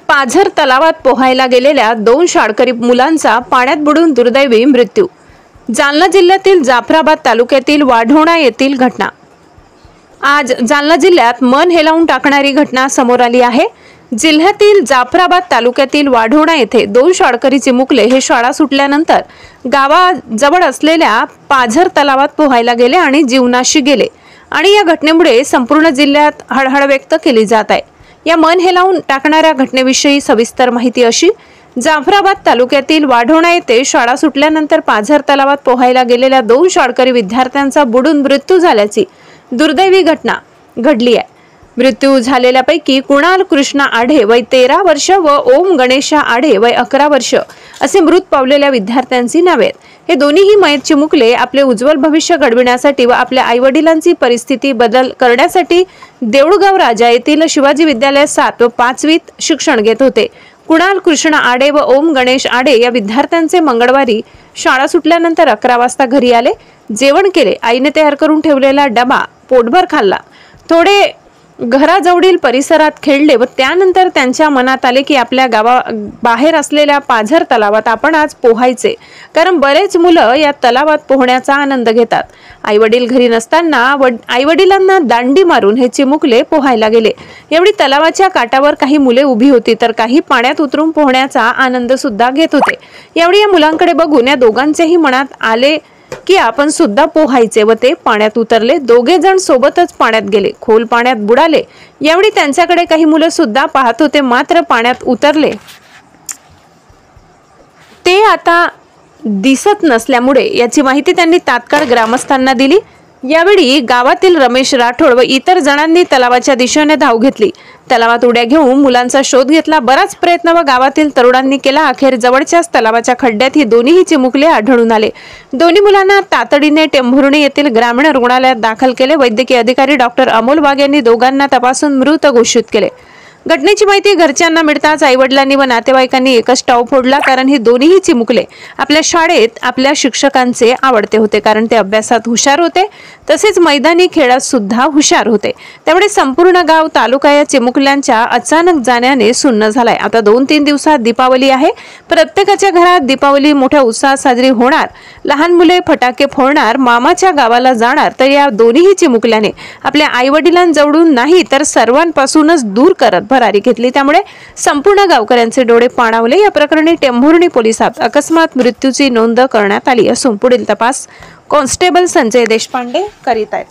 पाझर तलावात पोहायला गेलेल्या 2 शाळकरी मुलांचा पाण्यात बुडून दुर्दैवी मृत्यू। जालना जिल्ह्यातील जाफराबाद तालुक्यातील वाढोणा येथील घटना। आज जालना जिल्ह्यात मन हेलावून टाकणारी घटना समोर आली आहे। जिल्ह्यातील जाफराबाद तालुक्यातील वाढोणा येथे 2 शाळकरी चिमुकले हे शाळा सुटल्यानंतर गावाजवळ असलेल्या पाझर तलावात पोहायला गेले आणि जीवनाशी गेले आणि या घटनेमुळे संपूर्ण जिल्ह्यात हळहळ व्यक्त केली जात आहे। या मन हेलावून टाकणाऱ्या घटनेविषयी सविस्तर माहिती अशी। जाफराबाद तालुक्यातील वाढोणा येथे शाळा सुटल्यानंतर पाझर तलावात पोहायला गेलेल्या 2 शाळकरी विद्यार्थ्यांचा बुडून मृत्यू झाल्याची दुर्दैवी घटना घडली आहे। मृत्यू झालेल्यापैकी कुणाल कृष्णा आढे वय 13 वर्ष व ओम गणेशा आढे वय 11 वर्ष असे मृत पावलेल्या विद्यार्थ्यांची नावे आहेत। हे दोन्हीही मयत चिमुकले आपले उज्ज्वल भविष्य घडविण्यासाठी व आपल्या आईवडिलांची परिस्थिती बदल करण्यासाठी देऊळगाव राजा येथील शिवाजी विद्यालयात 7 व 5वीत शिक्षण घेत होते। कुणाल कृष्णा आढे व ओम गणेश आढे या विद्यार्थ्यांचे मंगळवारी शाळा सुटल्यानंतर 11 वाजता घरी आले, जेवण केले। आईने तयार करून ठेवलेला डबा पोटभर खाल्ला, थोडे घराजवळील परिसरात खेळले व त्यानंतर त्यांच्या मनात आले की आपल्या गावाबाहेर असलेल्या पाझर तलावात आपण आज पोहायचे, कारण बरेच मुलं या तलावात पोहण्याचा आनंद घेतात। आईवडील घरी नसताना आईवडिलांना दांडी मारून हे चिमुकले पोहायला गेले। एवढी तलावाच्या काठावर काही मुले उभी होती तर काही पाण्यात उतरून पोहण्याचा आनंद सुद्धा घेत होते। यावेळी या मुलांकडे बघून या दोघांचेही मनात आले की आपण सुद्धा पोहायचे व ते पाण्यात उतरले। दोघे जण सोबतच पाण्यात गेले, खोल पाण्यात बुडाले। यावेळी त्यांच्याकडे काही मुलं सुद्धा पाहत होते, मात्र पाण्यात उतरले ते आता दिसत नसल्यामुळे याची माहिती त्यांनी तात्काळ ग्रामस्थांना दिली। यावेळी गावातील रमेश राठोड व इतर जणांनी तलावाच्या दिशेने धाव घेतली। तलावात उड्या घेऊन मुलांचा शोध घेतला। बराच प्रयत्न व गावातील तरुणांनी केला। अखेर जवळच्याच तलावाच्या खड्ड्यात ही दोन्ही चिमुकले आढळून आले। दोन्ही मुलांना तातडीने टेंभुर्णी येथील ग्रामीण रुग्णालयात दाखल केले। वैद्यकीय अधिकारी डॉक्टर अमोल वाघ यांनी दोघांना तपासून मृत घोषित केले। घटनेची माहिती घरच्यांना मिळताच आईवडिलांनी व नातेवाईकांनी एकच टाव फोडला, कारण ही दोन्ही चिमुकले आपल्या शाळेत आपल्या शिक्षकांचे आवडते होते, कारण ते अभ्यासात हुशार होते तसेच मैदानी खेळात सुद्धा हुशार होते। त्यामुळे संपूर्ण गाव तालुका या चिमुकल्यांच्या अचानक जाण्याने सुन्न झालाय। आता 2-3 दिवसात दीपावली आहे। प्रत्येकाच्या घरात दीपावली मोठ्या उत्साहात साजरी होणार। लहान मुले फटाके फोडणार, मामाच्या गावाला जाणार, तर या दोन्ही चिमुकल्याने आपल्या आईवडिलांजवळून नाही तर सर्वांपासूनच दूर करत भरारी घेतली। त्यामुळे संपूर्ण गावकऱ्यांचे डोळे पाणावले। या प्रकरणी टेंभुर्णी पोलिसात अकस्मात मृत्यूची नोंद करण्यात आली असून पुढील तपास कॉन्स्टेबल संजय देशपांडे करीत आहेत।